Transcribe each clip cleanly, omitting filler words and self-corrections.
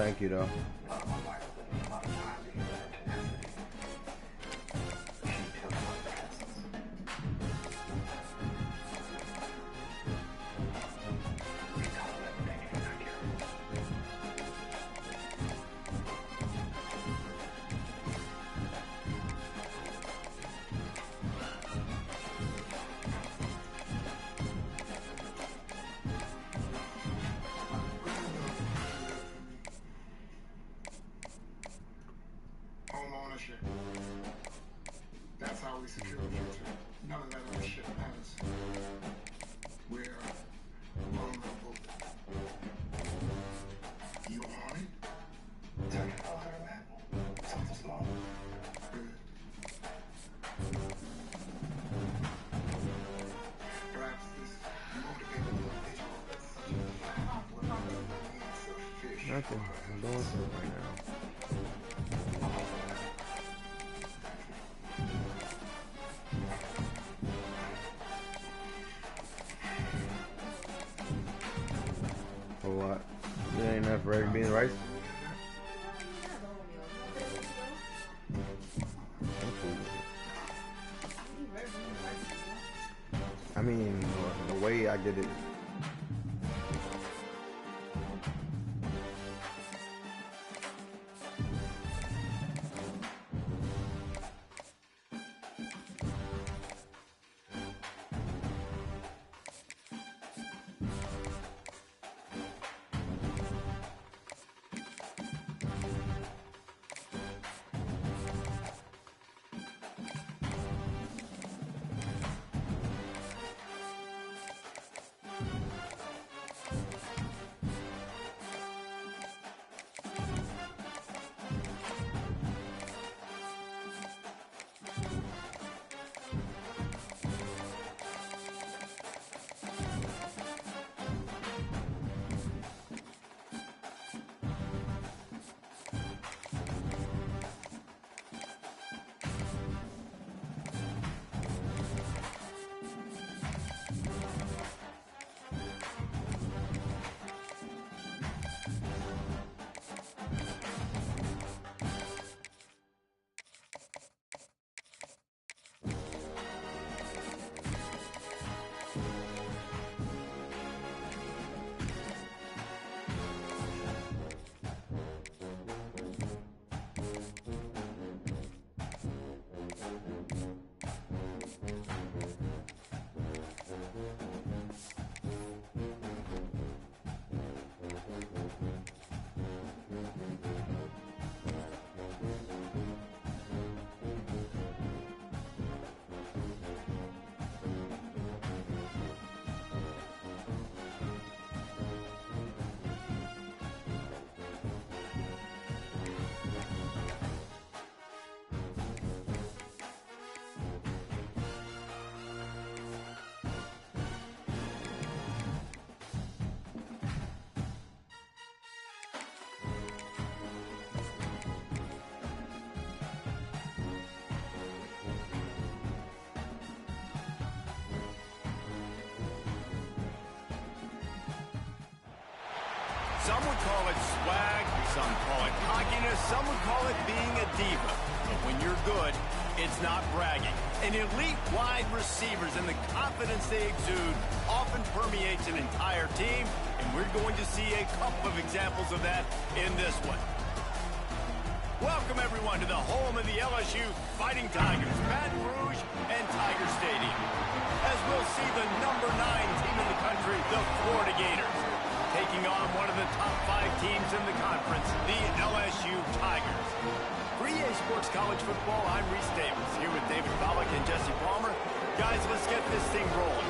Thank you, though. That's how we secure the future. None of that other shit matters. We're vulnerable. You want it? Tell me about her, man. Something small. Good. Perhaps this motivated individual is such a fish. Nothing. I'm doing something right now. For what? You ain't enough red bean rice? I mean, the way I get it. Some would call it swag, some call it cockiness, some would call it being a diva. But when you're good, it's not bragging. And elite wide receivers and the confidence they exude often permeates an entire team, and we're going to see a couple of examples of that in this one. Welcome, everyone, to the home of the LSU Fighting Tigers, Baton Rouge and Tiger Stadium, as we'll see the number 9 team in the country, the Florida Gators, taking on one of the top 5 teams in the conference, the LSU Tigers. For EA Sports College Football, I'm Reese Davis, here with David Pollack and Jesse Palmer. Guys, let's get this thing rolling.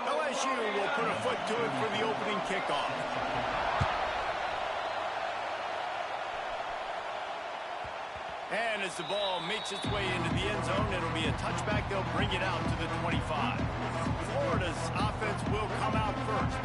LSU will put a foot to it for the opening kickoff. And a as the ball makes its way into the end zone, it'll be a touchback. They'll bring it out to the 25. Florida's offense will come out first.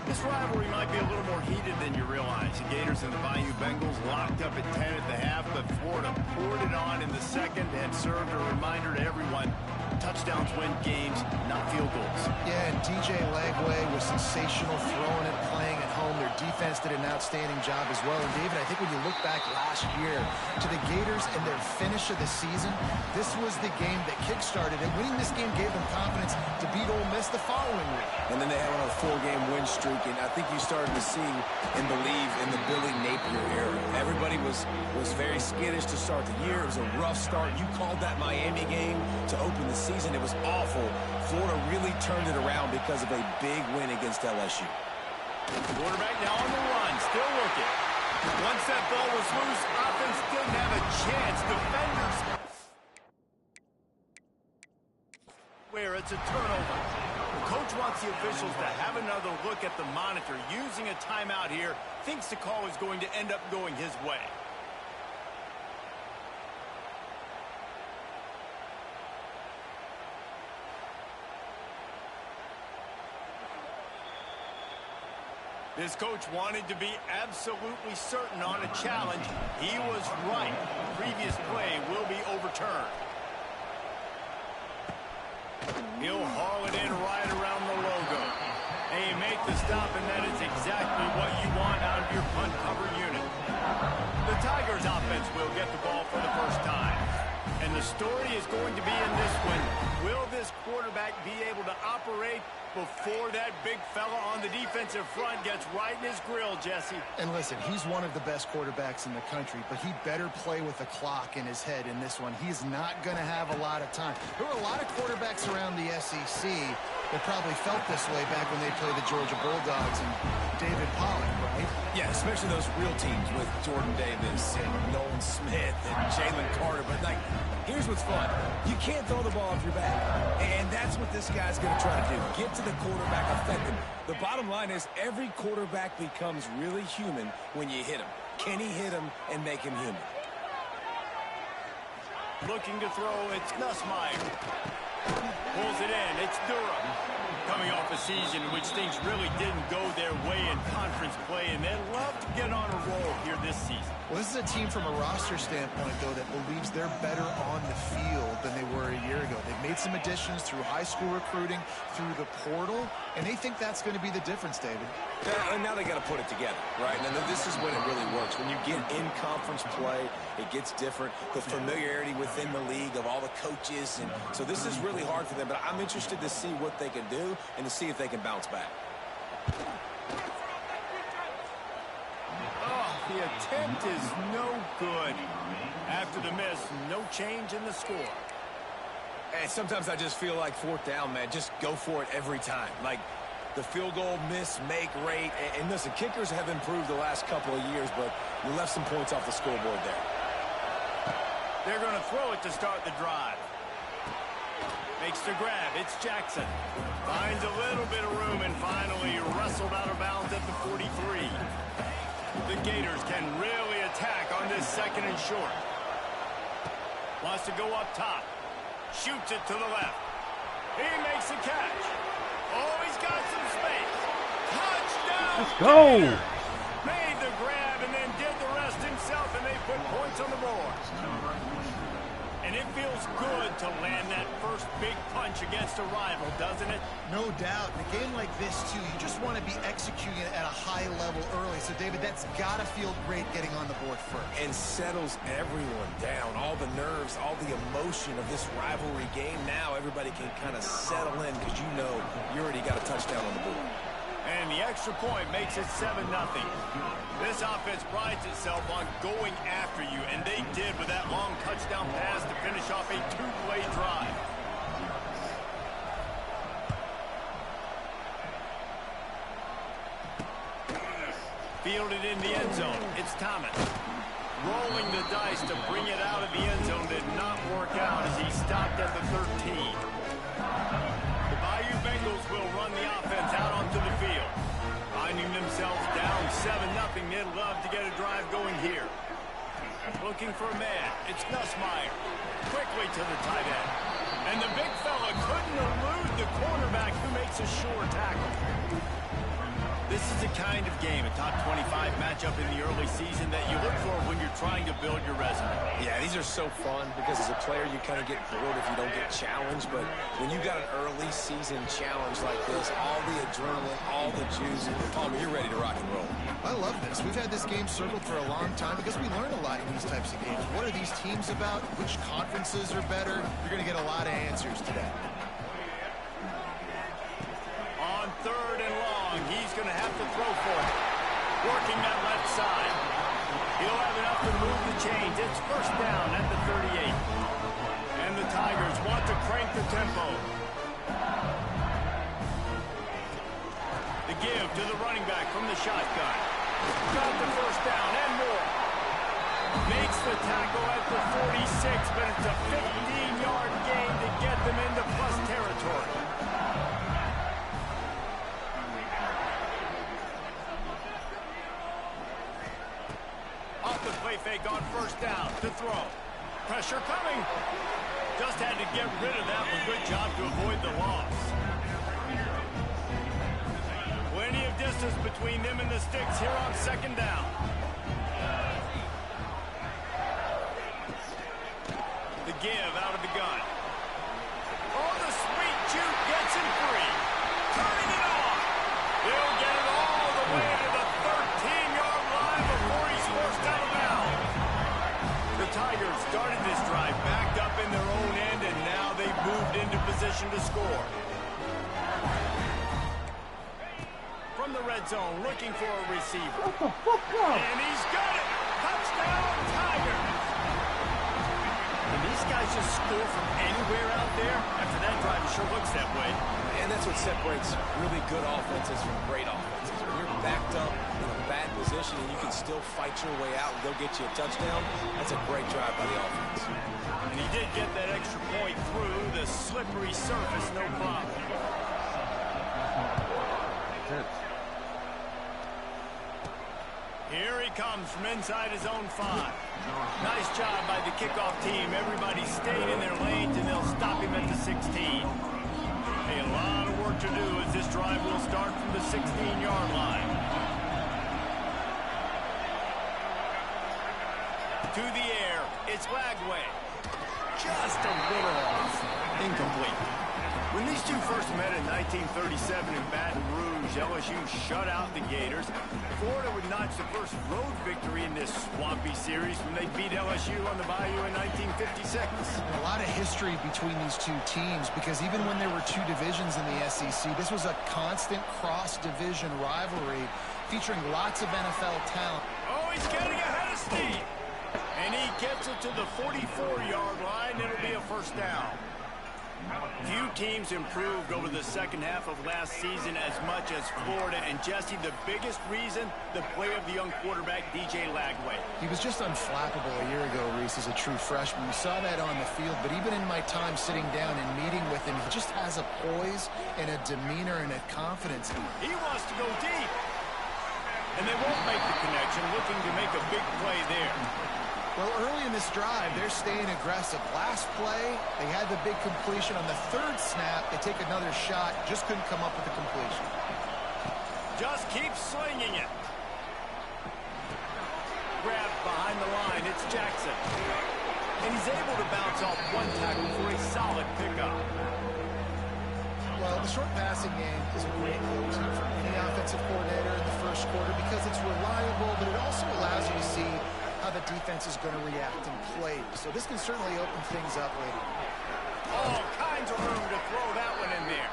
This rivalry might be a little more heated than you realize. The Gators and the Bayou Bengals locked up at 10 at the half, but Florida poured it on in the second and served a reminder to everyone. Touchdowns win games, not field goals. Yeah, and DJ Lagway was sensational throwing it, playing at home. Their defense did an outstanding job as well. And David, I think when you look back last year to the Gators and their finish of the season, this was the game that kick-started it. Winning this game gave them confidence to beat Ole Miss the following week. And then they had on a 4-game win streak, and I think you started to see and believe in the Billy Napier era. Everybody was very skittish to start the year. It was a rough start. You called that Miami game to open the season. It was awful. Florida really turned it around because of a big win against LSU. Quarterback now on the run, still looking. Once that ball was loose, offense didn't have a chance. Defenders where it's a turnover. The coach wants the officials to have another look at the monitor. Using a timeout here, thinks the call is going to end up going his way. This coach wanted to be absolutely certain on a challenge. He was right. The previous play will be overturned. He'll haul it in right around the logo. And you make the stop, and that is exactly what you want out of your punt cover unit. The Tigers offense will get the ball for the first time. And the story is going to be in this one. Will this quarterback be able to operate before that big fella on the defensive front gets right in his grill, Jesse? And listen, he's one of the best quarterbacks in the country, but he better play with the clock in his head in this one. He's not going to have a lot of time. There were a lot of quarterbacks around the SEC that probably felt this way back when they played the Georgia Bulldogs and David Pollock, right? Yeah, especially those real teams with Jordan Davis and Nolan Smith and Jalen Carter. But, like, here's what's fun. You can't throw the ball off your back. And that's what this guy's going to try to do. Get to the quarterback, affect him. The bottom line is every quarterback becomes really human when you hit him. Can he hit him and make him human? Looking to throw, it's Nussmeier. Pulls it in, it's Durham. Coming off a season in which things really didn't go their way in conference play, and they'd love to get on a roll here this season. Well, this is a team from a roster standpoint, though, that believes they're better on the field than they were a year ago. They've made some additions through high school recruiting, through the portal, and they think that's going to be the difference, David. Yeah, and now they got to put it together, right? And this is when it really works. When you get in conference play, it gets different. The familiarity within the league of all the coaches, and so this is really hard for them. But I'm interested to see what they can do and to see if they can bounce back. The attempt is no good. After the miss, no change in the score. And sometimes I just feel like fourth down, man, just go for it every time. Like the field goal miss, make rate. And listen, kickers have improved the last couple of years, but you left some points off the scoreboard there. They're going to throw it to start the drive. Makes the grab. It's Jackson. Finds a little bit of room and finally wrestled out of bounds at the 43. The Gators can really attack on this second and short. Wants to go up top. Shoots it to the left. He makes a catch. Oh, he's got some space. Touchdown! Let's go! Made the grab and then did the rest himself, and they put points on the board. And it feels good to land that first big punch against a rival, doesn't it? No doubt. In a game like this, too, you just want to be executing it at a high level early. So, David, that's got to feel great getting on the board first. And settles everyone down. All the nerves, all the emotion of this rivalry game. Now everybody can kind of settle in because you know you already got a touchdown on the board. And the extra point makes it 7-0. This offense prides itself on going after you, and they did with that long touchdown pass to finish off a two-play drive. Fielded in the end zone. It's Thomas. Rolling the dice to bring it out of the end zone did not work out as he stopped at the 13. The Bayou Bengals will run the offense out onto the field. Finding themselves down 7-0, they'd love to get a drive going here. Looking for a man. It's Nussmeier. Quickly to the tight end. And the big fella couldn't elude the cornerback who makes a sure tackle. This is the kind of game, a top 25 matchup in the early season that you look for when you're trying to build your resume. Yeah, these are so fun because as a player, you kind of get bored if you don't get challenged. But when you got an early season challenge like this, all the adrenaline, all the juice, Palmer, you're ready to rock and roll. I love this. We've had this game circled for a long time because we learn a lot in these types of games. What are these teams about? Which conferences are better? You're going to get a lot of answers today. On 3rd and long, he's going to have to throw for it. Working that left side. He'll have enough to move the chains. It's first down at the 38. And the Tigers want to crank the tempo. The give to the running back from the shotgun. Got the first down and more. Makes the tackle at the 46, but it's a 15-yard gain to get them into plus territory. Off the play fake on first down to throw. Pressure coming. Just had to get rid of that one. Good job to avoid the loss. Plenty of distance between them and the sticks here on second down. The give out of the gun. Oh, the sweet juke gets him free. Turning it on. He'll get it all the way to the 13-yard line before he's forced out of bounds. The Tigers started this drive backed up in their own end, and now they've moved into position to score. From the red zone, looking for a receiver. And he's got it. Touchdown, Tigers. And these guys just score from anywhere out there. After that drive, it sure looks that way. And that's what separates really good offenses from great offenses. When you're backed up in a bad position and you can still fight your way out and go get you a touchdown, that's a great drive by the offense. And he did get that extra point through the slippery surface, no problem. Here he comes from inside his own 5. Nice job by the kickoff team. Everybody stayed in their lanes, and they'll stop him at the 16. A lot of work to do as this drive will start from the 16-yard line. To the air, it's Lagway. Just a little off. Incomplete. When these two first met in 1937 in Baton Rouge, LSU shut out the Gators. Florida would notch the first road victory in this swampy series when they beat LSU on the Bayou in 1956. A lot of history between these two teams because even when there were two divisions in the SEC, this was a constant cross-division rivalry featuring lots of NFL talent. Oh, he's getting ahead of steam. And he gets it to the 44-yard line. It'll be a first down. Few teams improved over the second half of last season as much as Florida. And Jesse, the biggest reason, the play of the young quarterback, DJ Lagway. He was just unflappable a year ago, Reese, as a true freshman. We saw that on the field, but even in my time sitting down and meeting with him, he just has a poise and a demeanor and a confidence. He wants to go deep. And they won't make the connection, looking to make a big play there. Well, early in this drive, they're staying aggressive. Last play, they had the big completion. On the third snap, they take another shot. Just couldn't come up with the completion. Just keep slinging it. Grabbed behind the line. It's Jackson. And he's able to bounce off one tackle for a solid pickup. Well, the short passing game is a great go-to for any offensive coordinator in the first quarter because it's reliable, but it also allows you to see how the defense is going to react and play. So this can certainly open things up later. All kinds of room to throw that one in there.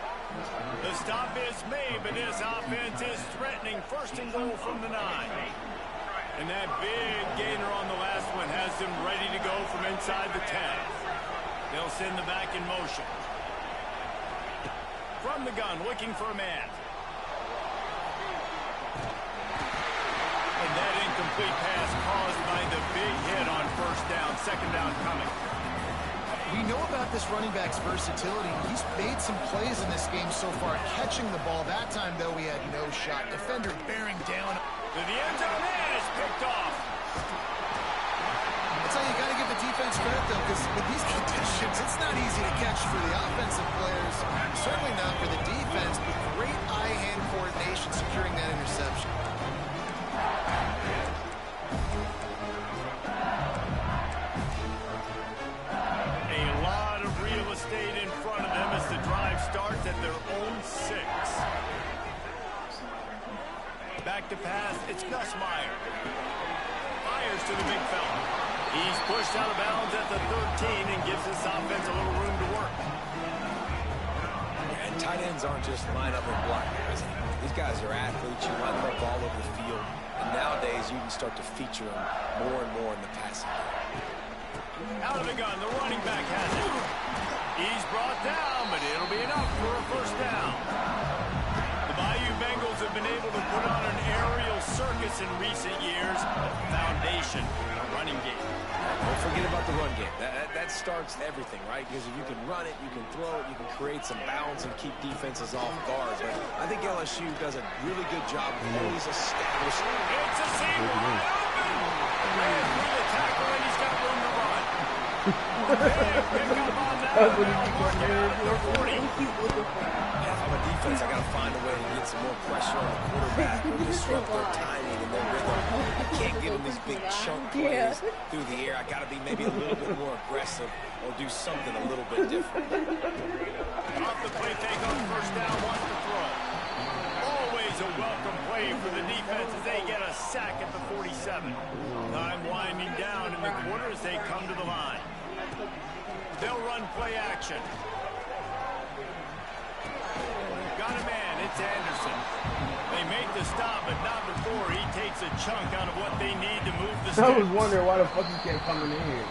The stop is made, but this offense is threatening. First and goal from the 9. And that big gainer on the last one has them ready to go from inside the 10. They'll send the back in motion. From the gun, looking for a man. And that incomplete pass caused by the big hit on first down. Second down coming. We know about this running back's versatility. He's made some plays in this game so far, catching the ball. That time, though, he had no shot. Defender bearing down. To the end zone, and it's picked off. It's not easy to catch for the offensive players, certainly not for the defense, but great eye-hand coordination securing that interception. A lot of real estate in front of them as the drive starts at their own 6. Back to pass, it's Gus Meyer. Fires to the big fella. He's pushed out of bounds at the 13 and gives this offense a little room to work. And tight ends aren't just line up and block guys. These guys are athletes. You line them up all over the field. And nowadays, you can start to feature them more and more in the passing game. Out of the gun, the running back has it. He's brought down, but it'll be enough for a first down. The Bayou Bengals have been able to put on an aerial circus in recent years. Foundation, a running game. Don't forget about the run game. That starts everything, right? Because if you can run it, you can throw it, you can create some balance and keep defenses off guard. But I think LSU does a really good job of always establishing. It's a seam wide open. Ran through the tackle, and he's got room to run. Big pick up on that. Working out at the 40. Yeah, if I'm a defense, I got to find a way to get some more pressure on the quarterback or disrupt their timing and their rhythm. I can't give them these big chunk plays through the air. I got to be maybe a little bit more aggressive or do something a little bit different. Off the play fake on first down, wants to throw. Always a welcome play for the defense as they get a sack at the 47. Time winding down in the quarter as they come to the line. They'll run play action. Got a man, it's Anderson. They make the stop, but not before he takes a chunk out of what they need to move the sticks. I was wondering why the fuck he kept coming in here.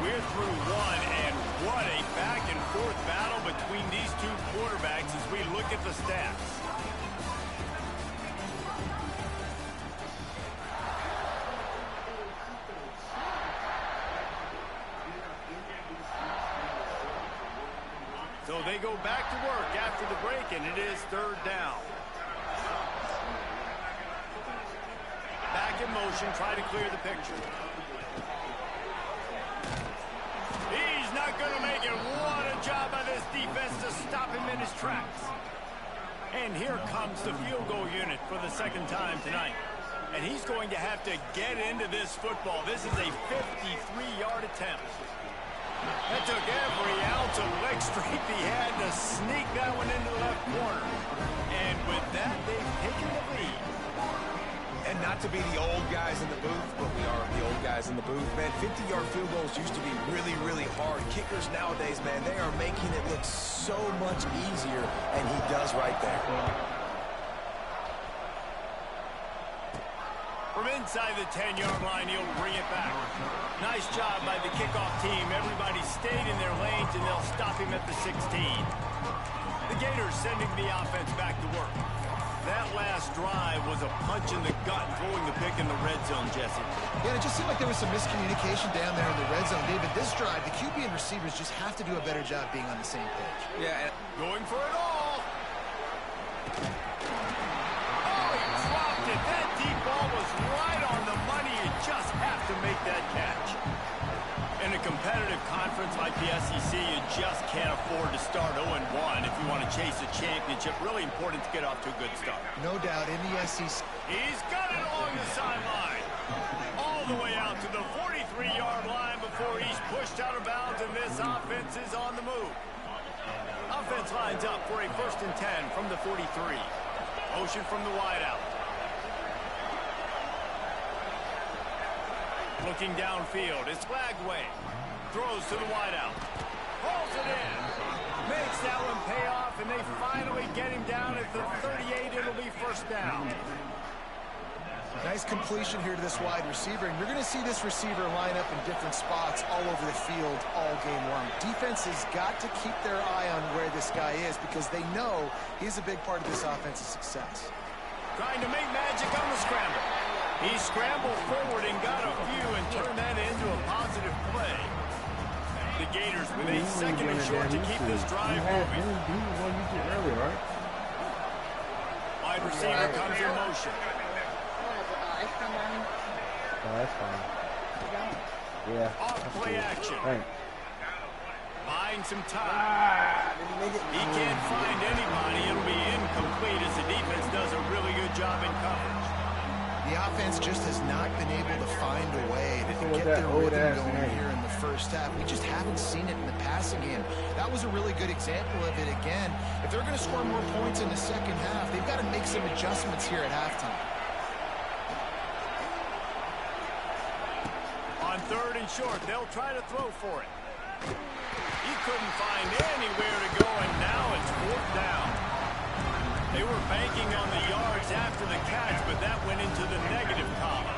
We're through one, and what a back-and-forth battle between these two quarterbacks as we look at the stats. So they go back to work after the break, and it is third down. Back in motion, try to clear the picture. He's not going to make it. What a job by this defense to stop him in his tracks. And here comes the field goal unit for the second time tonight. And he's going to have to get into this football. This is a 53-yard attempt. That took every ounce of leg strength he had to sneak that one into the left corner. And with that, they've taken the lead. And not to be the old guys in the booth, but we are the old guys in the booth, man. 50-yard field goals used to be really, really hard. Kickers nowadays, man, they are making it look so much easier, and he does right there. From inside the 10-yard line, he'll bring it back. Nice job by the kickoff team. Everybody stayed in their lanes, and they'll stop him at the 16. The Gators sending the offense back to work. That last drive was a punch in the gut, throwing the pick in the red zone, Jesse. Yeah, it just seemed like there was some miscommunication down there in the red zone. David, this drive, the QB and receivers just have to do a better job being on the same page. Yeah, going for it all. Oh, he dropped it. That deep ball was right on the money. You just have to make that catch. In a competitive conference like the SEC, you just can't afford to start 0-1 if you want to chase a championship. Really important to get off to a good start. No doubt in the SEC. He's got it along the sideline. All the way out to the 43-yard line before he's pushed out of bounds, and this offense is on the move. Offense lines up for a 1st and 10 from the 43. Motion from the wideout. Looking downfield, it's Lagway. Throws to the wideout. Pulls it in. Makes that one pay off, and they finally get him down at the 38. It'll be first down. Nice completion here to this wide receiver, and you're going to see this receiver line up in different spots all over the field all game long. Defense has got to keep their eye on where this guy is because they know he's a big part of this offense's success. Trying to make magic on the scramble. He scrambled forward and got a few and turned that into a positive play. The Gators with a second and short to keep this drive moving. Wide receiver comes in motion. Oh, that's fine. Yeah. Off play action. Right. buying some time. He can't find anybody. It'll be incomplete as the defense does a really good job in coverage. The offense just has not been able to find a way to get their rhythm going here in the first half. We just haven't seen it in the passing game. That was a really good example of it again. If they're going to score more points in the second half, they've got to make some adjustments here at halftime. On 3rd and short, they'll try to throw for it. He couldn't find anywhere to go, and now it's 4th down. They were banking on the yards after the catch, but that went into the negative column.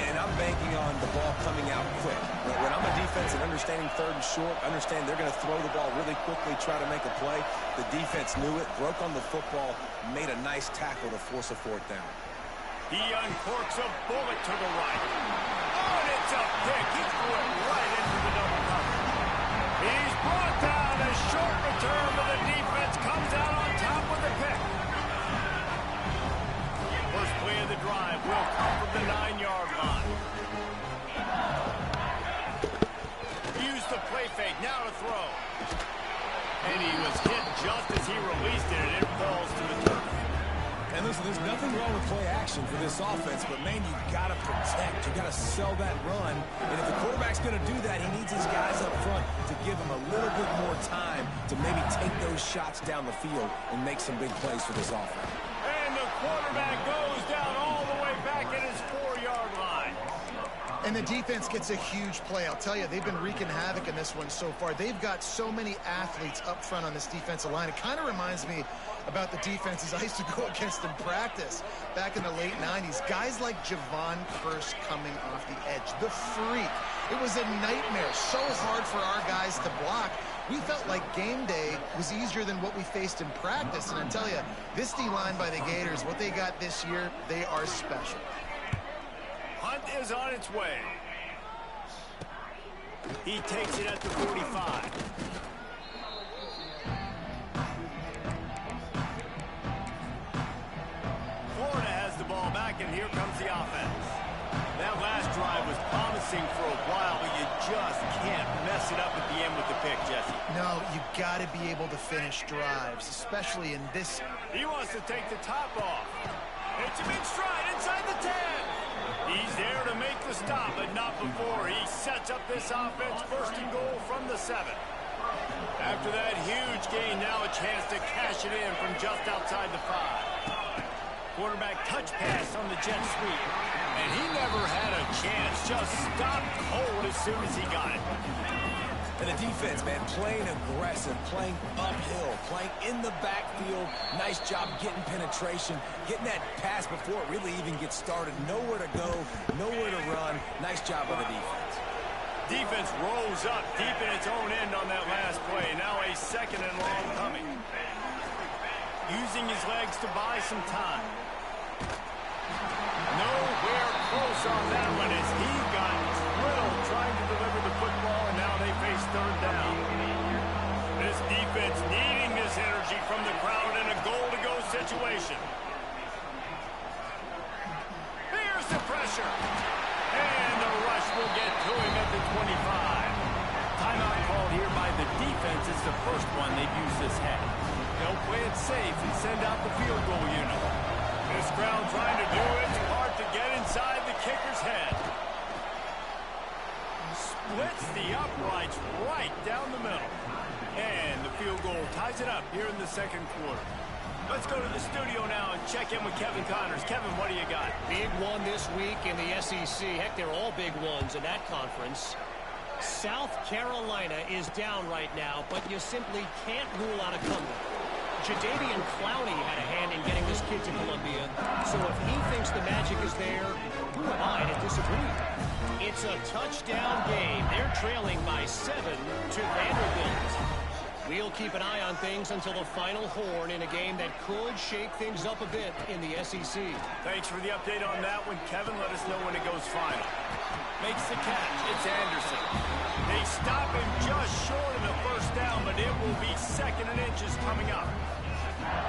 And I'm banking on the ball coming out quick. When I'm a defense and understanding 3rd and short, understand they're going to throw the ball really quickly, try to make a play. The defense knew it, broke on the football, made a nice tackle to force a 4th down. He uncorks a bullet to the right. Oh, and it's a pick. He threw it right into the double cover. He's brought down. A short return, but the defense comes out on top with the pick. First play of the drive will come from the 9-yard line. Use the play fake, now to throw. And he was hit just as he released it, and it falls to the turf. And listen, there's nothing wrong with play action for this offense, but, man, you got to protect. You got to sell that run. And if the quarterback's going to do that, he needs his guys up front to give him a little bit more time to maybe take those shots down the field and make some big plays for this offense. And the quarterback goes down all the way back at his 4-yard line. And the defense gets a huge play. I'll tell you, they've been wreaking havoc in this one so far. They've got so many athletes up front on this defensive line. It kind of reminds me about the defenses I used to go against in practice back in the late 90s. Guys like Javon Curse coming off the edge. The freak. It was a nightmare. So hard for our guys to block. We felt like game day was easier than what we faced in practice. And I tell you, this D-line by the Gators, what they got this year, they are special. Hunt is on its way. He takes it at the 45. Florida has the ball back, and here comes the offense. That last drive was promising for a while, but you just can't mess it up at the end with the pick, Jesse. No, you got to be able to finish drives, especially in this. He wants to take the top off. Hits him in stride inside the 10. He's there to make the stop, but not before. He sets up this offense 1st and goal from the 7. After that huge gain, now a chance to cash it in from just outside the 5. Quarterback touch pass on the jet sweep. And he never had a chance. Just stopped cold as soon as he got it. And the defense, man, playing aggressive, playing uphill, playing in the backfield. Nice job getting penetration, getting that pass before it really even gets started. Nowhere to go, nowhere to run. Nice job by the defense. Defense rolls up deep in its own end on that last play. Now a 2nd and long coming. Using his legs to buy some time. Nowhere close on that one as he got drilled trying to deliver the football, and now they face 3rd down. This defense needing this energy from the crowd in a goal-to-go situation. Here's the pressure. And the rush will get to him at the 25. Timeout called here by the defense is the first one they've used this half. They'll play it safe and send out the field goal unit. This crowd trying to do its part to get inside the kicker's head. Splits the uprights right down the middle. And the field goal ties it up here in the 2nd quarter. Let's go to the studio now and check in with Kevin Connors. Kevin, what do you got? Big one this week in the SEC. Heck, they're all big ones in that conference. South Carolina is down right now, but you simply can't rule out a comeback. Jadeveon Clowney had a hand in getting this kid to Columbia, so if he thinks the magic is there, who am I to disagree? It's a touchdown game. They're trailing by 7 to Vanderbilt. We'll keep an eye on things until the final horn in a game that could shake things up a bit in the SEC. Thanks for the update on that one, Kevin. Let us know when it goes final. Makes the catch. It's Anderson. They stop him just short of the 1st down, but it will be 2nd and inches coming up.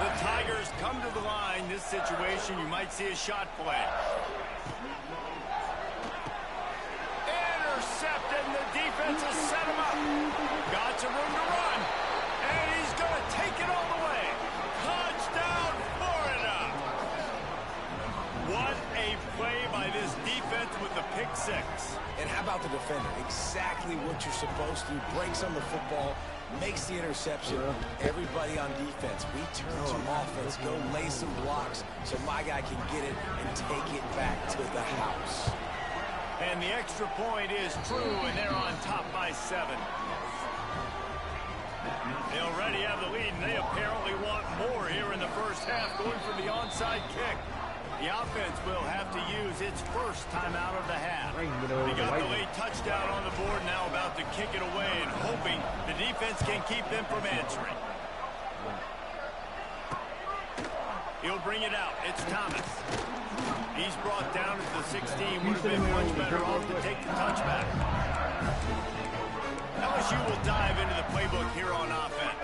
The Tigers come to the line. This situation, you might see a shot play. intercepted, and the defense has set him up. Got some room to run, and he's going to take it all the way. Touchdown, Florida! What a play by this defense with the pick six. And how about the defender? Exactly what you're supposed to do. Breaks on the football, makes the interception. Everybody on defense, we turn to offense, go lay some blocks so my guy can get it and take it back to the house. And the extra point is true, and they're on top by 7. They already have the lead, and they apparently want more here in the first half, going for the onside kick. The offense will have to use its first timeout of the half. They got the late touchdown on the board, now about to kick it away and hoping the defense can keep them from answering. He'll bring it out. It's Thomas. He's brought down at the 16. Would have been much better off to take the touchback. LSU will dive into the playbook here on offense.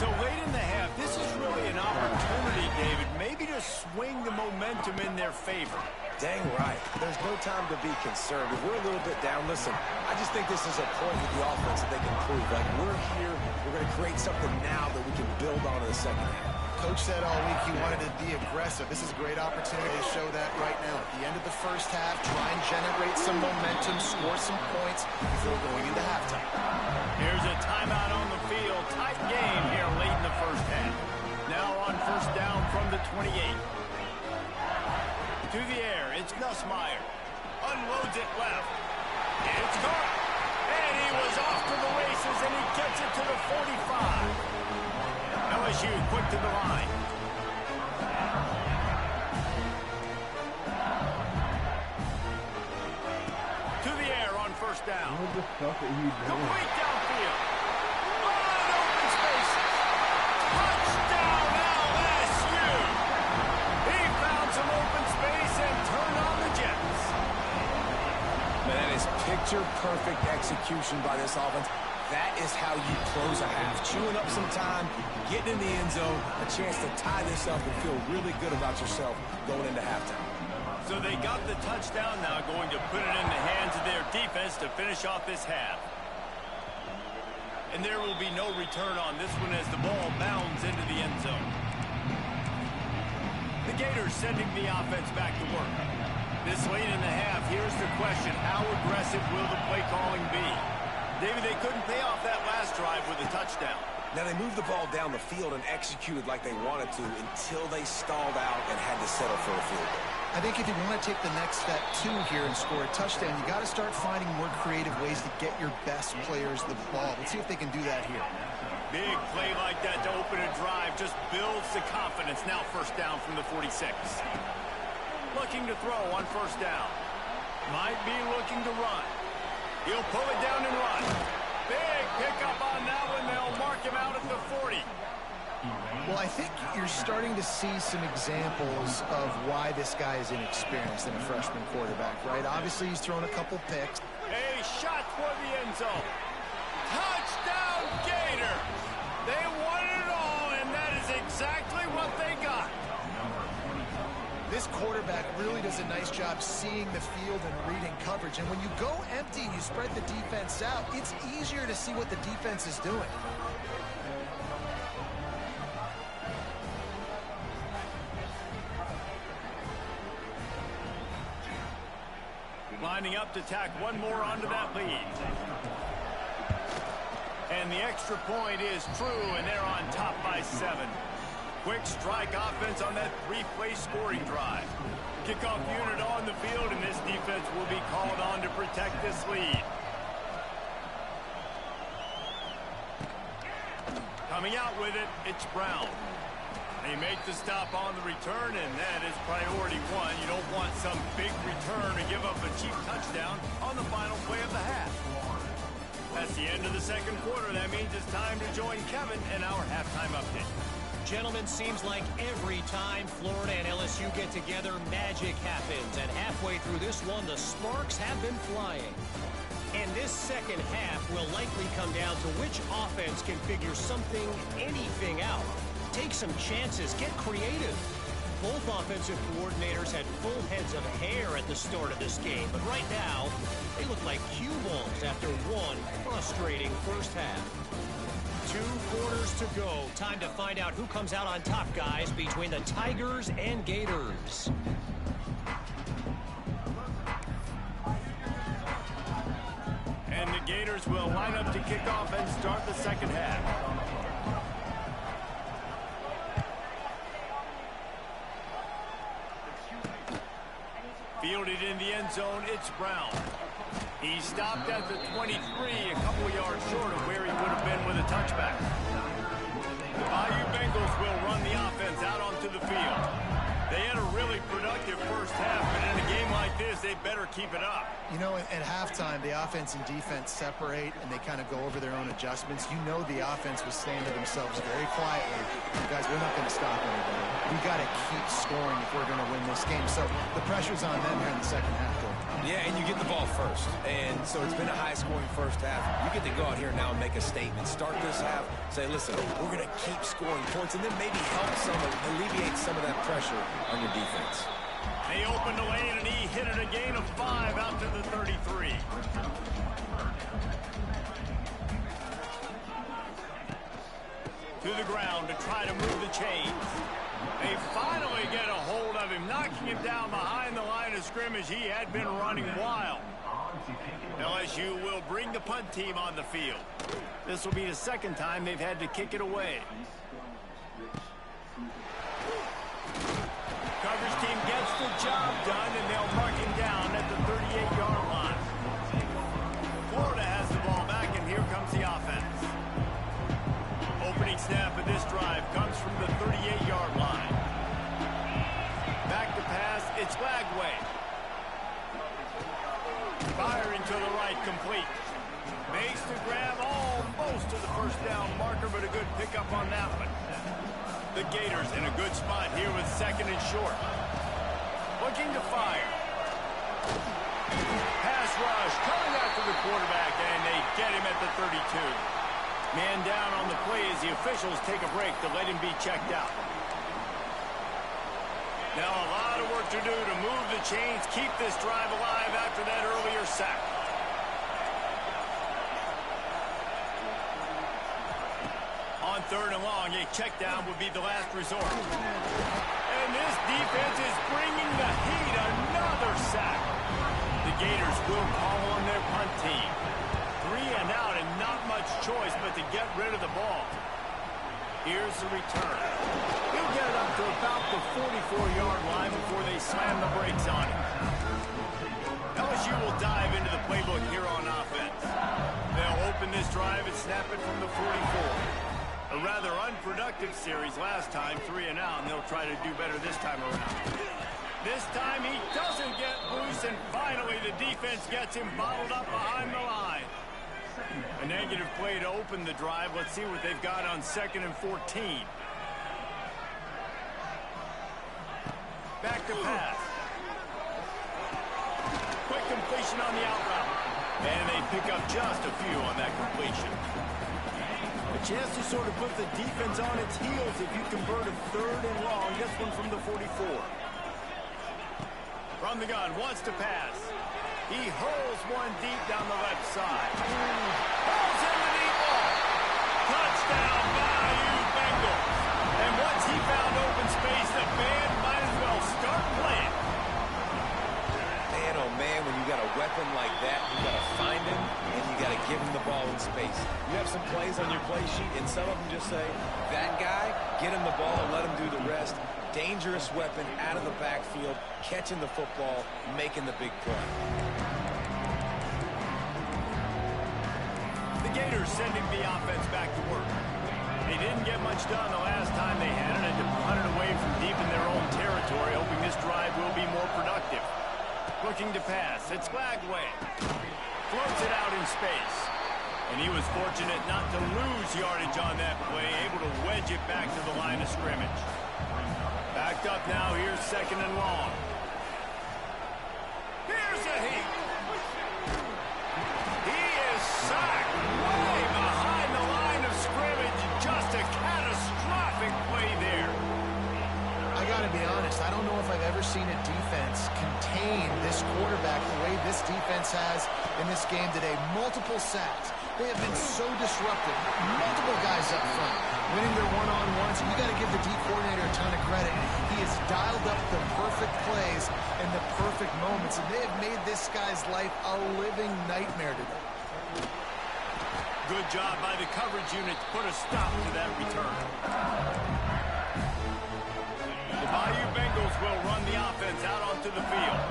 So late in the half, this is really an opportunity, David, maybe to swing the momentum in their favor. Dang right. There's no time to be concerned. If we're a little bit down, listen, I just think this is a point with the offense that they can prove. Like, we're here, we're going to create something now that we can build on in the second half. Coach said all week he wanted to be aggressive. This is a great opportunity to show that right now. At the end of the first half, try and generate some momentum, score some points before going into halftime. Here's a timeout on the field. Tight game here late in the first half. Now on first down from the 28. To the air, it's Nussmeier. Unloads it left. It's caught. And he was off to the races, and he gets it to the 45. LSU quick to the line. To the air on first down. Complete downfield. Wide open spaces. Touchdown LSU. He found some open space and turned on the Jets. Man, that is picture-perfect execution by this offense. That is how you close a half. Chewing up some time, getting in the end zone, a chance to tie this up and feel really good about yourself going into halftime. So they got the touchdown now, going to put it in the hands of their defense to finish off this half. And there will be no return on this one as the ball bounds into the end zone. The Gators sending the offense back to work. This late in the half, here's the question: how aggressive will the play calling be? David, they couldn't pay off that last drive with a touchdown. Now, they moved the ball down the field and executed like they wanted to until they stalled out and had to settle for a field goal. I think if you want to take the next step, too, here and score a touchdown, you got to start finding more creative ways to get your best players the ball. Let's see if they can do that here. Big play like that to open a drive just builds the confidence. Now first down from the 46. Looking to throw on first down. Might be looking to run. He'll pull it down and run. Big pickup on that one. They'll mark him out at the 40. Well, I think you're starting to see some examples of why this guy is inexperienced in a freshman quarterback, right? Obviously, he's thrown a couple picks. A shot for the end zone. Touchdown, Gators! They wanted it all, and that is exactly what they got. This quarterback really does a nice job seeing the field and reading coverage. And when you go empty and you spread the defense out, it's easier to see what the defense is doing. Lining up to tack one more onto that lead. And the extra point is true, and they're on top by 7. Quick strike offense on that 3-play scoring drive. Kickoff unit on the field, and this defense will be called on to protect this lead. Coming out with it, it's Brown. They make the stop on the return, and that is priority 1. You don't want some big return to give up a cheap touchdown on the final play of the half. That's the end of the second quarter. That means it's time to join Kevin in our halftime update. Gentlemen, seems like every time Florida and LSU get together, magic happens. And halfway through this one, the sparks have been flying. And this second half will likely come down to which offense can figure something, anything out. Take some chances, get creative. Both offensive coordinators had full heads of hair at the start of this game, but right now, they look like cue balls after one frustrating first half. 2 quarters to go. Time to find out who comes out on top, guys, between the Tigers and Gators. And the Gators will line up to kick off and start the second half. Fielded in the end zone, it's Brown. He stopped at the 23, a couple of yards short of where he would have been with a touchback. The Bayou Bengals will run the offense out onto the field. They had a really productive first half, but in a game like this, they better keep it up. You know, at halftime, the offense and defense separate, and they kind of go over their own adjustments. You know the offense was saying to themselves very quietly, guys, we're not going to stop anybody. We got to keep scoring if we're going to win this game. So the pressure's on them here in the second half, though. Yeah, and you get the ball first. And so it's been a high-scoring first half. You get to go out here now and make a statement. Start this half, say, listen, we're going to keep scoring points, and then maybe help alleviate some of that pressure on your defense. They opened the lane, and he hit it a gain of 5 out to the 33. To the ground to try to move the chains. They finally get a hold of him, knocking him down behind the line of scrimmage. He had been running wild. LSU will bring the punt team on the field. This will be the second time they've had to kick it away. Coverage team gets the job done, and they'll mark him down at the 38-yard line. Florida has the ball back, and here comes the offense. Opening snap of this drive comes from the 38-yard line. Back to pass, it's Lagway. Firing to the right, complete. Makes the grab almost to the first down marker, but a good pickup on that one. The Gators in a good spot here with second and short. Looking to fire. Pass rush coming after the quarterback, and they get him at the 32. Man down on the play as the officials take a break to let him be checked out. Now a lot of work to do to move the chains, keep this drive alive after that earlier sack. On third and long, a check down would be the last resort. And this defense is bringing the heat. Another sack. The Gators will call on their punt team. 3 and out, and not much choice but to get rid of the ball. Here's the return. He'll get it up to about the 44-yard line before they slam the brakes on him. LSU will dive into the playbook here on offense. They'll open this drive and snap it from the 44. A rather unproductive series last time, 3 and out, and they'll try to do better this time around. This time he doesn't get loose, and finally the defense gets him bottled up behind the line. A negative play to open the drive. Let's see what they've got on 2nd and 14. Back to pass. Quick completion on the out route. And they pick up just a few on that completion. A chance to sort of put the defense on its heels if you convert a 3rd and long. This one from the 44. From the gun, wants to pass. He hurls one deep down the left side. Hurls in the deep ball. Touchdown, Bayou Bengals. And once he found open space, the band might as well start playing. Man, oh man, when you got a weapon like that, you got to find him, and you got to give him the ball in space. You have some plays on your play sheet, and some of them just say, that guy, get him the ball and let him do the rest. Dangerous weapon out of the backfield, catching the football, making the big play. The Gators sending the offense back to work. They didn't get much done the last time they had it, and to punt it away from deep in their own territory, hoping this drive will be more productive. Looking to pass, it's Lagway. Floats it out in space. And he was fortunate not to lose yardage on that play, able to wedge it back to the line of scrimmage. Backed up now, here's 2nd and long. Here's a heat. He is sacked way behind the line of scrimmage. Just a catastrophic play there. I got to be honest, quarterback the way this defense has in this game today. Multiple sacks. They have been so disruptive. Multiple guys up front winning their one-on-ones. You got to give the D coordinator a ton of credit. He has dialed up the perfect plays and the perfect moments, and they have made this guy's life a living nightmare today. Good job by the coverage unit to put a stop to that return. The Bayou Bengals will run the offense out onto the field.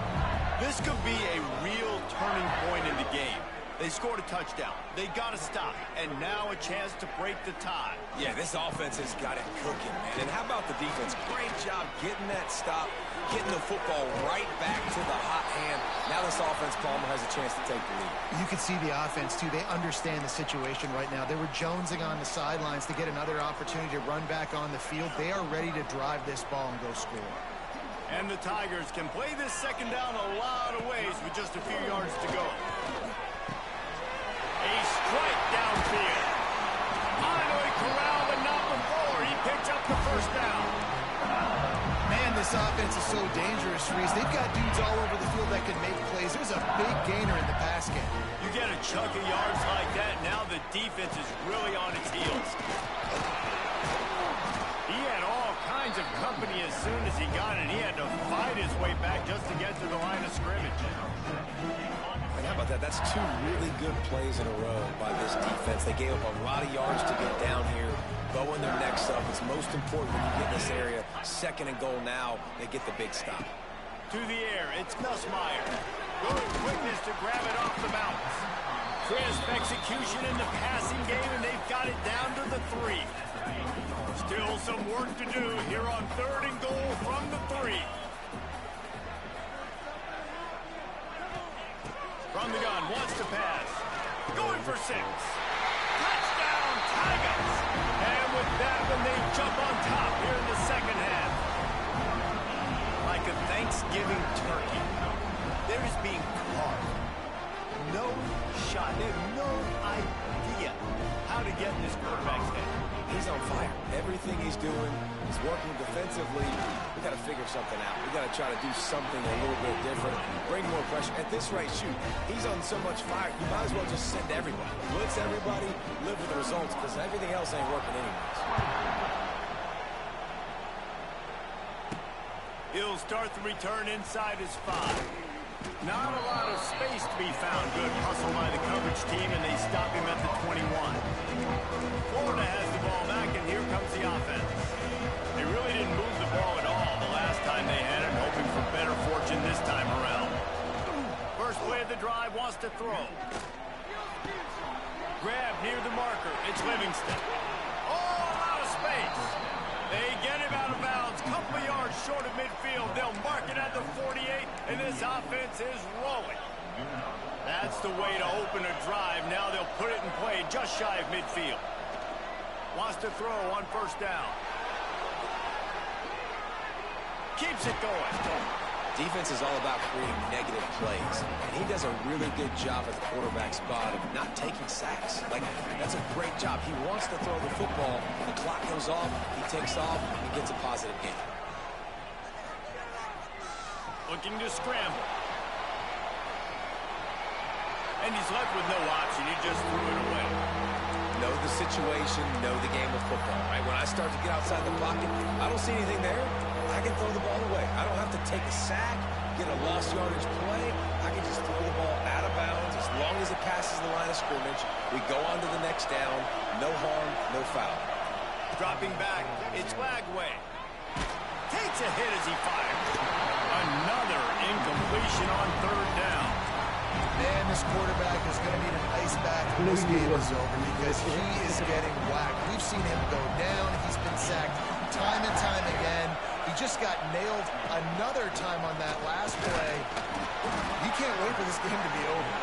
This could be a real turning point in the game. They scored a touchdown. They got to stop. And now a chance to break the tie. Yeah, this offense has got it cooking, man. And how about the defense? Great job getting that stop, getting the football right back to the hot hand. Now this offense, Palmer, has a chance to take the lead. You can see the offense, too. They understand the situation right now. They were jonesing on the sidelines to get another opportunity to run back on the field. They are ready to drive this ball and go score. And the Tigers can play this second down a lot of ways with just a few yards to go. A strike downfield. Finally corralled, but not before. He picks up the first down. Man, this offense is so dangerous, Reese. They've got dudes all over the field that can make plays. There's a big gainer in the pass game. You get a chunk of yards like that, now the defense is really on its heels. He had all kinds of company as soon as he got it. He had to fight his way back just to get to the line of scrimmage. And how about that? That's two really good plays in a row by this defense. They gave up a lot of yards to get down here. Bowing their necks up. It's most important when you get in this area. Second and goal now. They get the big stop. To the air, it's Nussmeier. Good quickness to grab it off the bounce. Crisp execution in the passing game, and they've got it down to the 3. Still some work to do here on 3rd and goal from the 3. From the gun, wants to pass. Going for 6. Touchdown, Tigers! And with that one, they jump on top here in the second half. Like a Thanksgiving turkey, they're just being carved. No shot. They have no idea how to get in this quarterback's head. He's on fire. Everything he's doing is working defensively. We got to figure something out. We got to try to do something a little bit different. Bring more pressure. At this rate, shoot, he's on so much fire. You might as well just send everybody. Blitz everybody, live with the results, because everything else ain't working anyways. He'll start the return inside his 5. Not a lot of space to be found. Good hustle by the coverage team, and they stop him at the 21. Florida has the ball back, and here comes the offense. They really didn't move the ball at all the last time they had it, hoping for better fortune this time around. First play of the drive, wants to throw. Grab near the marker. It's Livingston. All out of space. They get him out of bounds. Couple of yards short of midfield. They'll mark it at the 48, and this offense is rolling. That's the way to open a drive. Now they'll put it in play just shy of midfield. Wants to throw on first down. Keeps it going. Defense is all about creating negative plays, and he does a really good job at the quarterback spot of not taking sacks. Like, that's a great job. He wants to throw the football. The clock goes off. He takes off and gets a positive gain. Looking to scramble. And he's left with no option. He just threw it away. Know the situation, know the game of football, right? When I start to get outside the pocket, I don't see anything there. I can throw the ball away. I don't have to take a sack, get a lost yardage play. I can just throw the ball out of bounds as long as it passes the line of scrimmage. We go on to the next down. No harm, no foul. Dropping back, it's Lagway. Takes a hit as he fires. Another incompletion on 3rd down. Man, this quarterback is going to need an ice bath when this game is over because he is getting whacked. We've seen him go down. He's been sacked time and time again. He just got nailed another time on that last play. You can't wait for this game to be over.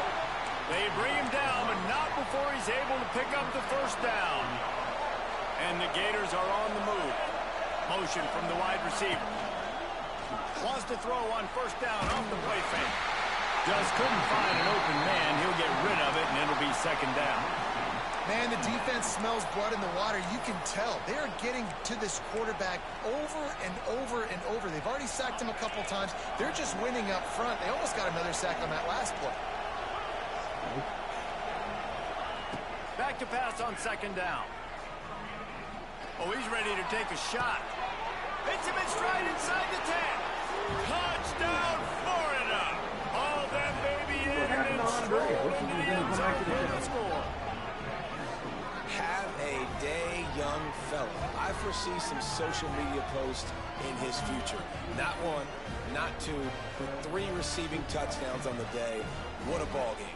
They bring him down, but not before he's able to pick up the first down. And the Gators are on the move. Motion from the wide receiver. Wants to throw on first down off the play fake. Just couldn't find an open man. He'll get rid of it, and it'll be second down. Man, the defense smells blood in the water. You can tell. They are getting to this quarterback over and over and over. They've already sacked him a couple times. They're just winning up front. They almost got another sack on that last play. Back to pass on second down. Oh, he's ready to take a shot. Hits him in stride inside the 10. Touchdown, Florida. All that baby in and then straight into the end zone for the score. Have a day, young fella. I foresee some social media posts in his future. Not one, not two, but 3 receiving touchdowns on the day. What a ball game.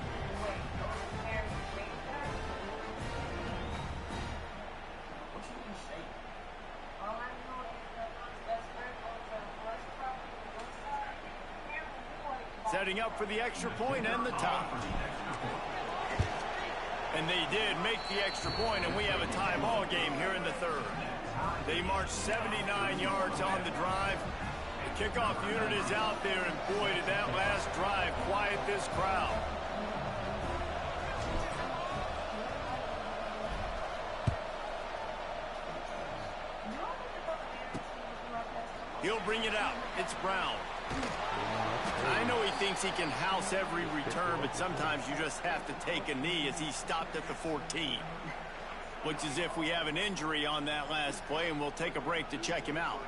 Setting up for the extra point and the tie. And they did make the extra point, and we have a tie ball game here in the third. They marched 79 yards on the drive. The kickoff unit is out there, and boy, did that last drive quiet this crowd. He'll bring it out. It's Brown. I know he thinks he can house every return, but sometimes you just have to take a knee as he stopped at the 14. Looks as if we have an injury on that last play, and we'll take a break to check him out.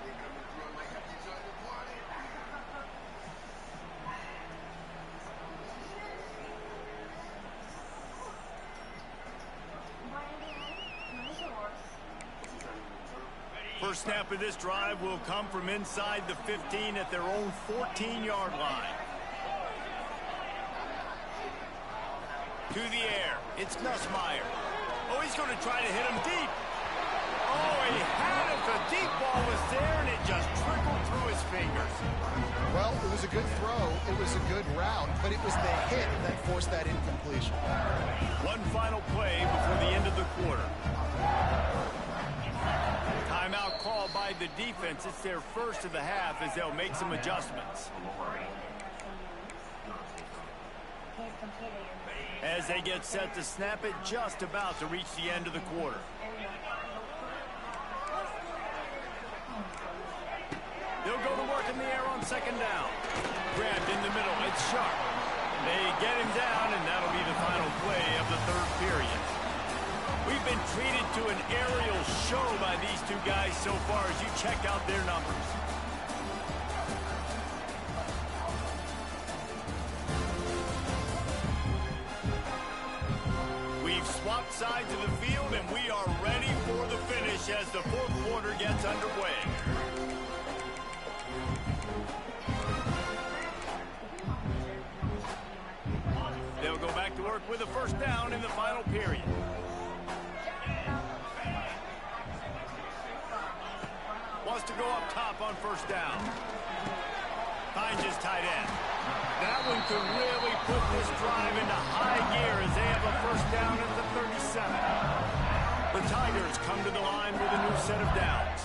First snap of this drive will come from inside the 15 at their own 14-yard line. To the air. It's Nussmeier. Oh, he's going to try to hit him deep. Oh, he had it. The deep ball was there, and it just trickled through his fingers. Well, it was a good throw. It was a good route, but it was the hit that forced that incompletion. One final play before the end of the quarter. Timeout called by the defense. It's their first of the half as they'll make some adjustments. As they get set to snap it, just about to reach the end of the quarter. They'll go to work in the air on second down. Grabbed in the middle. It's Sharp. They get him down, and that'll be the final play of the third period. We've been treated to an aerial show by these two guys so far as you check out their numbers. We've swapped sides of the field, and we are ready for the finish as the fourth quarter gets underway. They'll go back to work with a first down in the final period. Wants to go up top on first down. Finds his tight end. That one could really put this drive into high gear as they have a first down at the 37. The Tigers come to the line with a new set of downs.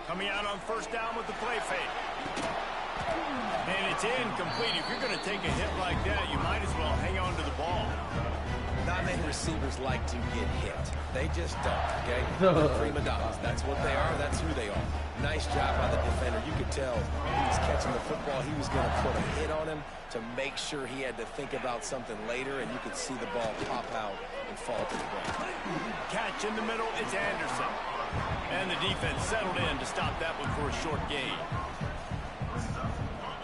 Coming out on first down with the play fake. And it's incomplete. If you're going to take a hit like that, you might as well hang on to the ball. Not many receivers like to get hit. They just don't, okay? They're prima donnas. That's what they are. That's who they are. Nice job by the defender. You could tell he was catching the football. He was going to put a hit on him to make sure he had to think about something later, and you could see the ball pop out and fall to the ground. Catch in the middle. It's Anderson. And the defense settled in to stop that one for a short gain.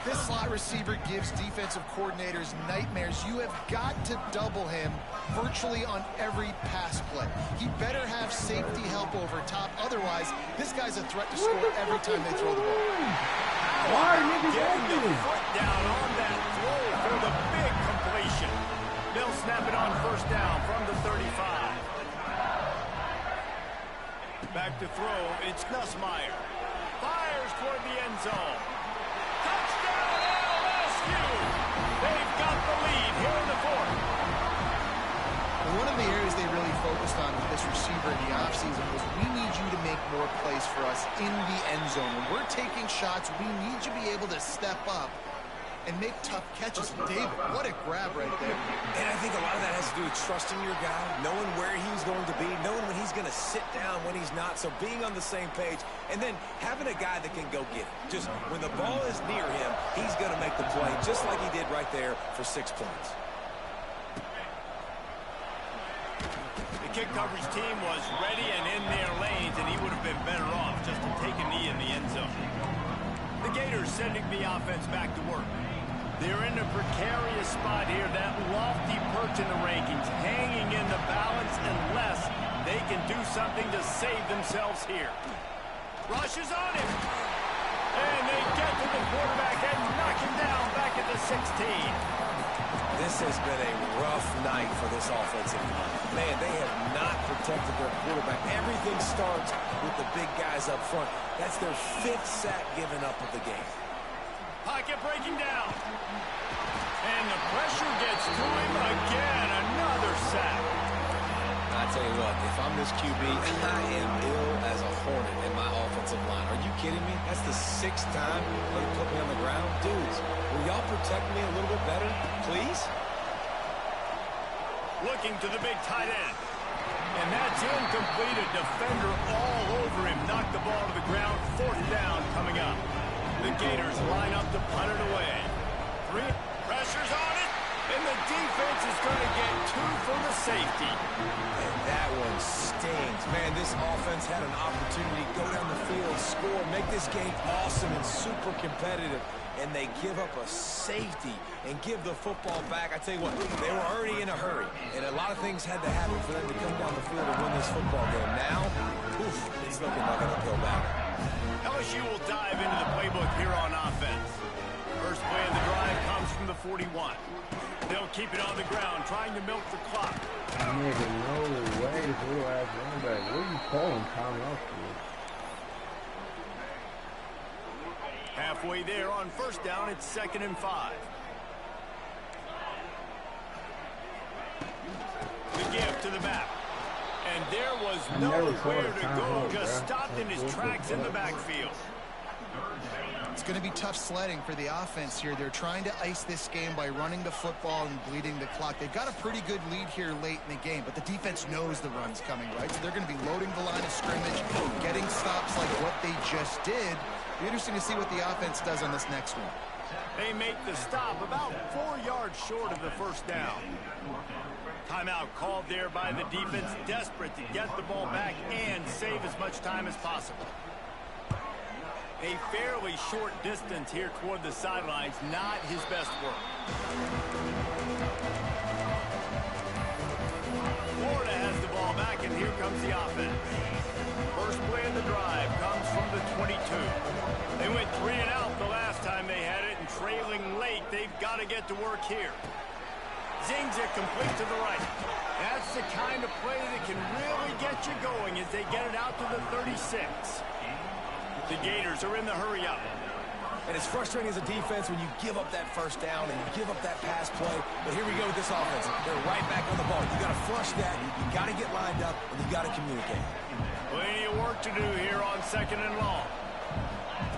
This slot receiver gives defensive coordinators nightmares. You have got to double him virtually on every pass play. He better have safety help over top. Otherwise, this guy's a threat to score every time they throw the ball. Why are niggas Getting the open? foot down on that throw for the big completion. They'll snap it on first down from the 35. Back to throw. It's Nussmeier. Fires toward the end zone. Touchdown, LSU! They've got the lead here in the fourth. One of the areas they really focused on with this receiver in the offseason was we need you to make more plays for us in the end zone. When we're taking shots, we need you to be able to step up and make tough catches. David, what a grab right there. And I think a lot of that has to do with trusting your guy, knowing where he's going to be, knowing when he's going to sit down, when he's not. So being on the same page, and then having a guy that can go get it. Just when the ball is near him, he's going to make the play, just like he did right there for 6 points. The kick coverage team was ready and in their lanes, and he would have been better off just to take a knee in the end zone. The Gators sending the offense back to work. They're in a precarious spot here, that lofty perch in the rankings, hanging in the balance unless they can do something to save themselves here. Rushes on him. And they get to the quarterback and knock him down back at the 16. This has been a rough night for this offensive line. Man, they have not protected their quarterback. Everything starts with the big guys up front. That's their 5th sack given up of the game. Pocket breaking down. And the pressure gets to him again. Another sack. I tell you what, if I'm this QB, I am ill as a hornet in my offensive line. Are you kidding me? That's the 6th time they put me on the ground. Dudes, will y'all protect me a little bit better, please? Looking to the big tight end. And that's incomplete. A defender all over him. Knocked the ball to the ground. 4th down coming up. The Gators line up to punt it away. 3 pressures on it. And the defense is going to get 2 for the safety. And that one stings. Man, this offense had an opportunity to go down the field, score, make this game awesome and super competitive. And they give up a safety and give the football back. I tell you what, they were already in a hurry. And a lot of things had to happen for them to come down the field and win this football game. Now, oof, it's looking like an uphill battle. LSU will dive into the playbook here on offense. First play of the drive comes from the 41. They'll keep it on the ground, trying to milk the clock. Nigga, no way. This little ass running back. What are you calling timeout for? Halfway there on 1st down, it's 2nd and 5. The give to the back. And there was nowhere to go, just stopped in his tracks in the backfield. It's going to be tough sledding for the offense here. They're trying to ice this game by running the football and bleeding the clock. They've got a pretty good lead here late in the game, but the defense knows the run's coming, right? So they're going to be loading the line of scrimmage, getting stops like what they just did. Be interesting to see what the offense does on this next one. They make the stop about 4 yards short of the 1st down. Timeout called there by the defense, desperate to get the ball back and save as much time as possible. A fairly short distance here toward the sidelines, not his best work. Florida has the ball back, and here comes the offense. First play of the drive comes from the 22. They went 3 and out the last time they had it, and trailing late, they've got to get to work here. Zings it complete to the right. That's the kind of play that can really get you going as they get it out to the 36. The Gators are in the hurry-up. And it's frustrating as a defense when you give up that 1st down and you give up that pass play. But here we go with this offense. They're right back on the ball. You got to flush that. You got to get lined up, and you got to communicate. Plenty of work to do here on 2nd and long.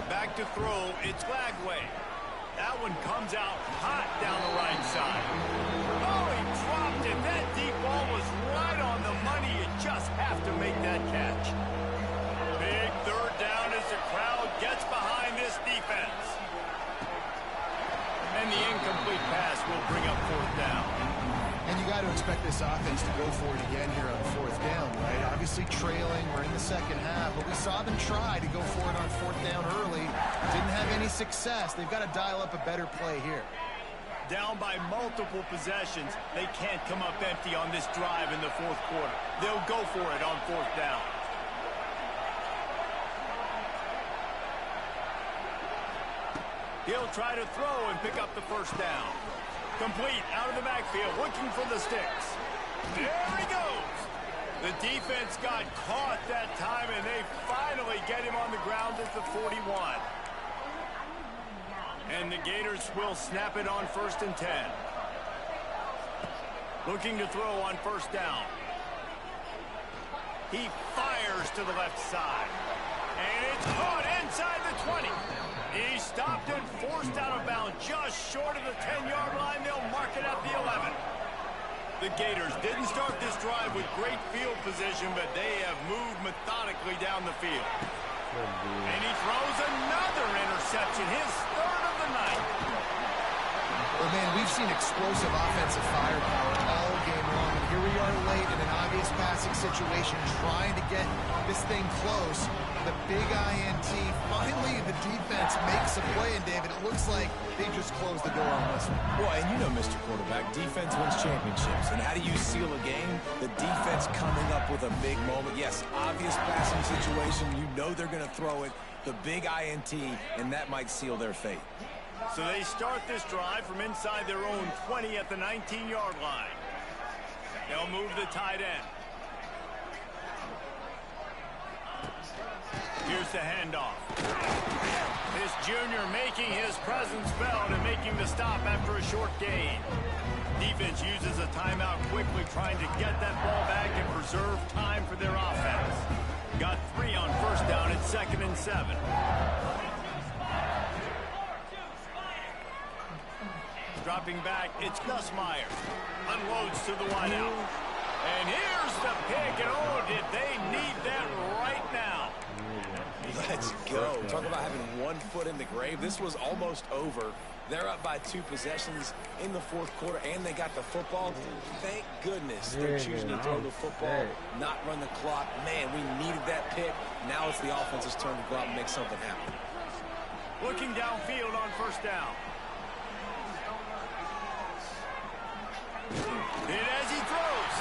Back to throw. It's Lagway. That one comes out hot down the right side. Oh, he dropped it. That deep ball was right on the money. You just have to make that catch. Big 3rd down as the crowd gets behind this defense. And the incomplete pass will bring up 4th down. And you got to expect this offense to go for it again here on 4th down, right? Obviously trailing, we're in the 2nd half, but we saw them try to go for it on 4th down early. Didn't have any success. They've got to dial up a better play here. Down by multiple possessions, they can't come up empty on this drive in the 4th quarter. They'll go for it on 4th down. He'll try to throw and pick up the 1st down. Complete out of the backfield, looking for the sticks. There he goes. The defense got caught that time, and they finally get him on the ground at the 41. And the Gators will snap it on 1st and 10. Looking to throw on 1st down. He fires to the left side. And it's caught inside the 20. He stopped and forced out of bounds just short of the 10-yard line. They'll mark it at the 11. The Gators didn't start this drive with great field position, but they have moved methodically down the field. And he throws another interception, his third of the night. Well, man, we've seen explosive offensive firepower all game long, and here we are late in an obvious passing situation trying to get this thing close. The big INT, finally the defense makes a play, and David, it looks like they just closed the door on this one. Well, and you know, Mr. Quarterback, defense wins championships. And how do you seal a game? The defense coming up with a big moment. Yes, obvious passing situation. You know they're going to throw it. The big INT, and that might seal their fate. So they start this drive from inside their own 20 at the 19-yard line. They'll move the tight end. Here's the handoff. This junior making his presence felt and making the stop after a short gain. Defense uses a timeout quickly, trying to get that ball back and preserve time for their offense. Got 3 on first down at 2nd and 7. Dropping back, it's Gus Myers. Unloads to the wideout. And here's the pick, and oh, did they need that right now. Let's go. Talk about having one foot in the grave. This was almost over. They're up by 2 possessions in the fourth quarter, and they got the football. Thank goodness they're choosing to throw the football, not run the clock. Man, we needed that pick. Now it's the offense's turn to go out and make something happen. Looking downfield on first down. Hit as he throws.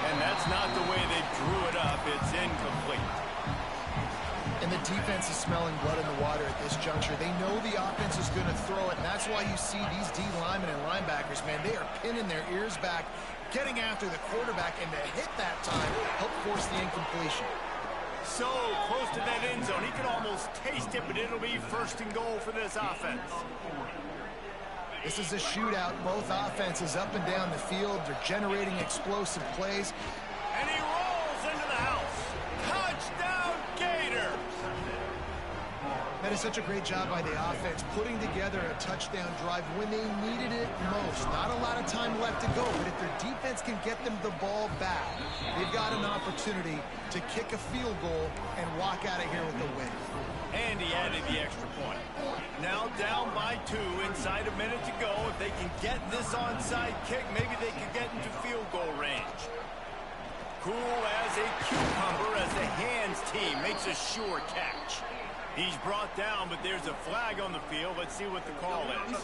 And that's not the way they drew it up. It's incomplete. And the defense is smelling blood in the water at this juncture. They know the offense is going to throw it, and that's why you see these D linemen and linebackers, man, they are pinning their ears back, getting after the quarterback, and to hit that time, help force the incompletion. So close to that end zone. He could almost taste it, but it'll be 1st and goal for this offense. This is a shootout. Both offenses up and down the field. They're generating explosive plays. And he rolls into the house. Touchdown, Gators! That is such a great job by the offense, putting together a touchdown drive when they needed it most. Not a lot of time left to go, but if their defense can get them the ball back, they've got an opportunity to kick a field goal and walk out of here with a win. And he added the extra point. Now down by 2, inside a minute to go. If they can get this onside kick, maybe they can get into field goal range. Cool as a cucumber as the hands team makes a sure catch. He's brought down, but there's a flag on the field. Let's see what the call is.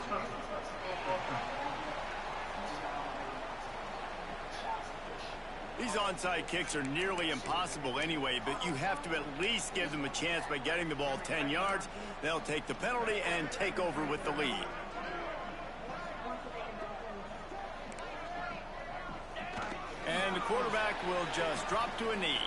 These onside kicks are nearly impossible anyway, but you have to at least give them a chance by getting the ball 10 yards. They'll take the penalty and take over with the lead. And the quarterback will just drop to a knee.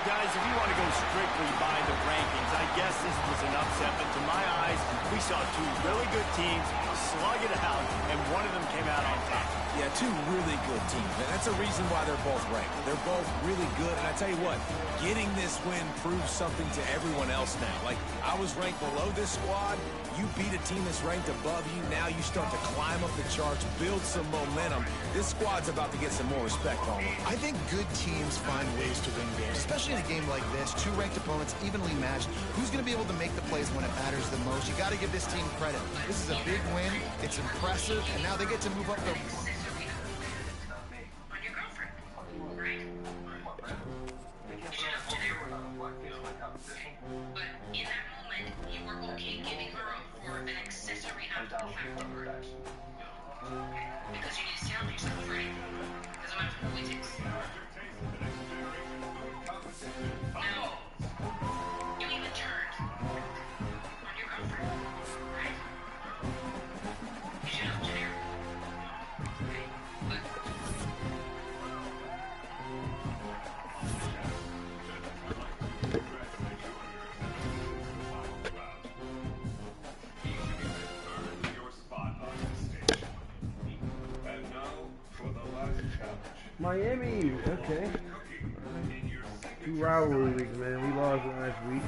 Guys, if you want to go strictly by the rankings, I guess this was an upset, but to my eyes, we saw 2 really good teams slug it out, and one of them came out on top. Yeah, 2 really good teams, and that's a reason why they're both ranked. They're both really good, and I tell you what, getting this win proves something to everyone else now. Like, I was ranked below this squad. You beat a team that's ranked above you. Now you start to climb up the charts, build some momentum. This squad's about to get some more respect on them. I think good teams find ways to win games, especially in a game like this. 2 ranked opponents, evenly matched. Who's going to be able to make the plays when it matters the most? You got to give this team credit. This is a big win. It's impressive, and now they get to move up the... But in that moment, you were okay giving her up for an accessory after the fact. Because you need to salvage them, right? Doesn't matter who it is. No. You even turned on your girlfriend, right? You should have generic. Okay, but... Miami, okay. 2 rivalry weeks, man. We lost last week.